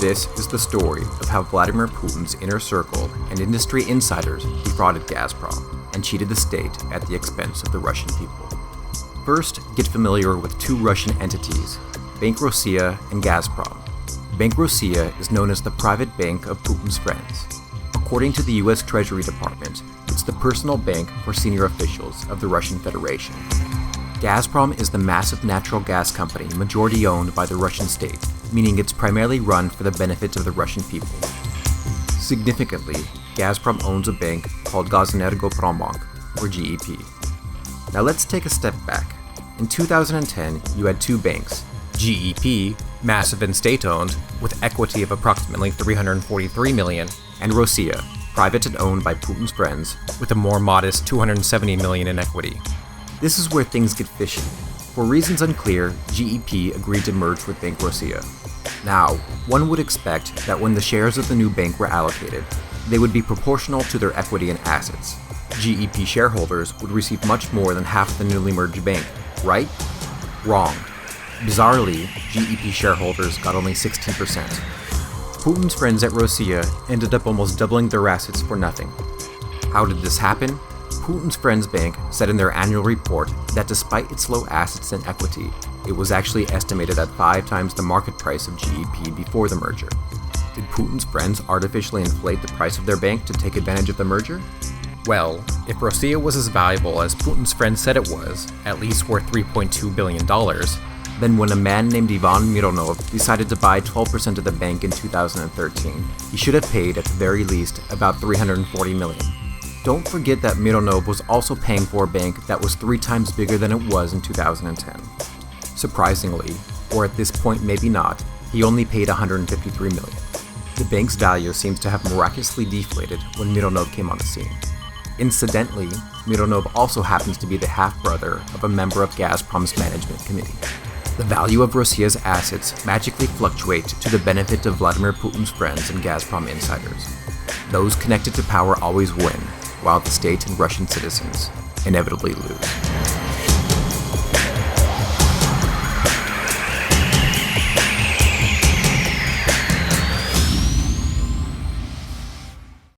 This is the story of how Vladimir Putin's inner circle and industry insiders defrauded Gazprom and cheated the state at the expense of the Russian people. First, get familiar with two Russian entities, Bank Rossiya and Gazprom. Bank Rossiya is known as the private bank of Putin's friends. According to the US Treasury Department, it's the personal bank for senior officials of the Russian Federation. Gazprom is the massive natural gas company majority owned by the Russian state, meaning it's primarily run for the benefit of the Russian people. Significantly, Gazprom owns a bank called Gazenergoprombank, or GEP. Now let's take a step back. In 2010, you had two banks, GEP, massive and state-owned, with equity of approximately $343 million, and Rossiya, private and owned by Putin's friends, with a more modest $270 million in equity. This is where things get fishy. For reasons unclear, GEP agreed to merge with Bank Rossiya. Now, one would expect that when the shares of the new bank were allocated, they would be proportional to their equity and assets. GEP shareholders would receive much more than half the newly merged bank, right? Wrong. Bizarrely, GEP shareholders got only 16%. Putin's friends at Rossiya ended up almost doubling their assets for nothing. How did this happen? Putin's Friends Bank said in their annual report that despite its low assets and equity, it was actually estimated at 5 times the market price of GEP before the merger. Did Putin's friends artificially inflate the price of their bank to take advantage of the merger? Well, if Rossiya was as valuable as Putin's friends said it was, at least worth $3.2 billion, then when a man named Ivan Mironov decided to buy 12% of the bank in 2013, he should have paid at the very least about $340 million. Don't forget that Mironov was also paying for a bank that was 3 times bigger than it was in 2010. Surprisingly, or at this point maybe not, he only paid $153 million. The bank's value seems to have miraculously deflated when Mironov came on the scene. Incidentally, Mironov also happens to be the half-brother of a member of Gazprom's management committee. The value of Rossiya's assets magically fluctuate to the benefit of Vladimir Putin's friends and Gazprom insiders. Those connected to power always win, while the state and Russian citizens inevitably lose.